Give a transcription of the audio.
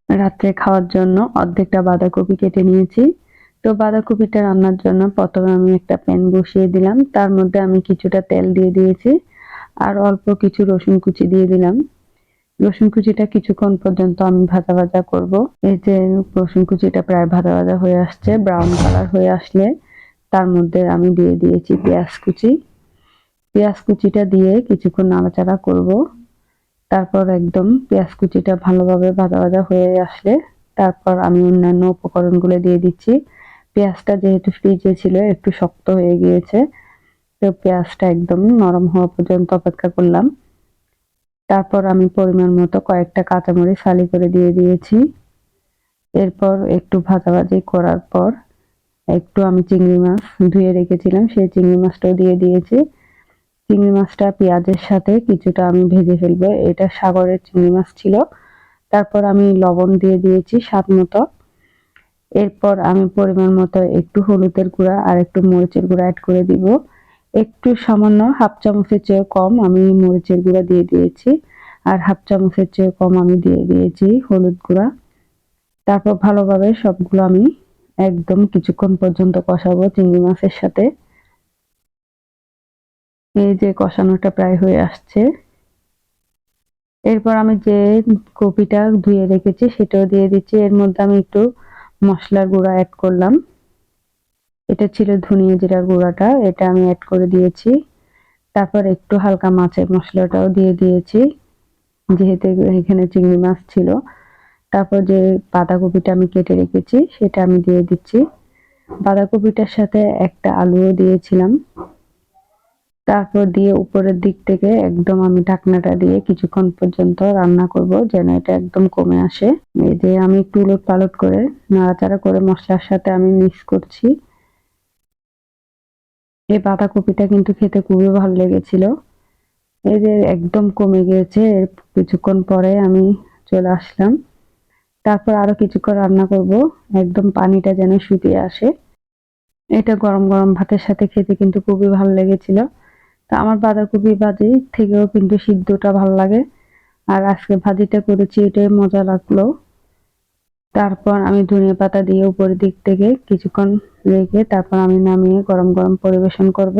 রাত্রে খাওয়ার জন্য অর্ধেকটা বাঁধাকপি কেটে নিয়েছি। তো বাঁধাকপিটা রান্নার জন্য প্রথমে আমি একটা প্যান বসিয়ে দিলাম, তার মধ্যে আমি কিছুটা তেল দিয়ে দিয়েছি আর অল্প কিছু রসুন কুচি দিয়ে দিলাম। রসুন কুচিটা কিছুক্ষণ পর্যন্ত আমি ভাজা ভাজা করব। এই যে রসুন কুচিটা প্রায় ভাজা ভাজা হয়ে আসছে, ব্রাউন কালার হয়ে আসলে তার মধ্যে আমি দিয়ে দিয়েছি পেঁয়াজ কুচি। পেঁয়াজ কুচিটা দিয়ে কিছুক্ষণ নাড়াচাড়া করব। তারপর একদম পেঁয়াজ কুচিটা ভালোভাবে ভাজা ভাজা হয়ে আসলে তারপর আমি অন্যান্য উপকরণগুলো দিয়ে দিচ্ছি। পেঁয়াজটা যেহেতু ফ্রিজে ছিল একটু শক্ত হয়ে গিয়েছে, তো পেঁয়াজটা একদম নরম হওয়া পর্যন্ত অপেক্ষা করলাম। তারপর আমি পরিমাণ মতো কয়েকটা কাঁচামরিচ ফালি করে দিয়ে দিয়েছি। এরপর একটু ভাজাভাজি করার পর একটু আমি চিংড়ি মাছ ধুয়ে রেখেছিলাম, সেই চিংড়ি মাছটাও দিয়ে দিয়েছি। চিংড়ি মাছটা পেঁয়াজের সাথে কিছুটা আমি ভেজে ফেলবো, এটা সাগরের চিংড়ি মাছ ছিল। তারপর আমি লবণ দিয়ে দিয়েছি স্বাদ মতো। এরপর আমি পরিমাণ মতো একটু হলুদের গুঁড়া আর একটু মরিচের গুঁড়া অ্যাড করে দিব। একটু সামান্য হাফ চামচের চেয়ে কম আমি মরিচের গুঁড়া দিয়ে দিয়েছি আর হাফ চামচের চেয়ে কম আমি দিয়ে দিয়েছি হলুদ গুঁড়া। তারপর ভালোভাবে সবগুলো আমি একদম কিছুক্ষণ পর্যন্ত কষাবো চিংড়ি মাছের সাথে। এই যে কষানোটা প্রায় হয়ে আসছে। এরপর আমি যে কপিটা ধুয়ে রেখেছি সেটাও দিয়ে দিচ্ছি। এর মধ্যে আমি একটু মশলার গুঁড়া অ্যাড করলাম। এটা ছিল ধনিয়া জিরার গুঁড়াটা, এটা আমি অ্যাড করে দিয়েছি। তারপর একটু হালকা মাছের মশলাটাও দিয়ে দিয়েছি, যেহেতু এখানে চিংড়ি মাছ ছিল। তারপর যে বাঁধাকপিটা আমি কেটে রেখেছি সেটা আমি দিয়ে দিচ্ছি। বাঁধাকপিটার সাথে একটা আলুও দিয়েছিলাম। তারপর দিয়ে উপরের দিক থেকে একদম আমি ঢাকনাটা দিয়ে কিছুক্ষণ পর্যন্ত রান্না করব যেন এটা একদম কমে আসে। এই যে আমি একটু উলট পালট করে নাড়াচাড়া করে মশলার সাথে আমি মিক্স করছি। এই বাঁধাকপিটা কিন্তু খেতে খুবই ভালো লেগেছিল। এই যে একদম কমে গিয়েছে, এর কিছুক্ষণ পরে আমি চলে আসলাম। তারপর আরো কিছুক্ষণ রান্না করব, একদম পানিটা যেন শুকিয়ে আসে। এটা গরম গরম ভাতের সাথে খেতে কিন্তু খুবই ভালো লেগেছিল। তো আমার বাঁধাকপি ভাজি থেকেও কিন্তু সিদ্ধটা ভালো লাগে, আর আজকে ভাজিটা করেছি এটাই মজা লাগলো। তারপর আমি ধনিয়া পাতা দিয়ে উপরের দিক থেকে কিছুক্ষণ রেখে তারপর আমি নামিয়ে গরম গরম পরিবেশন করব।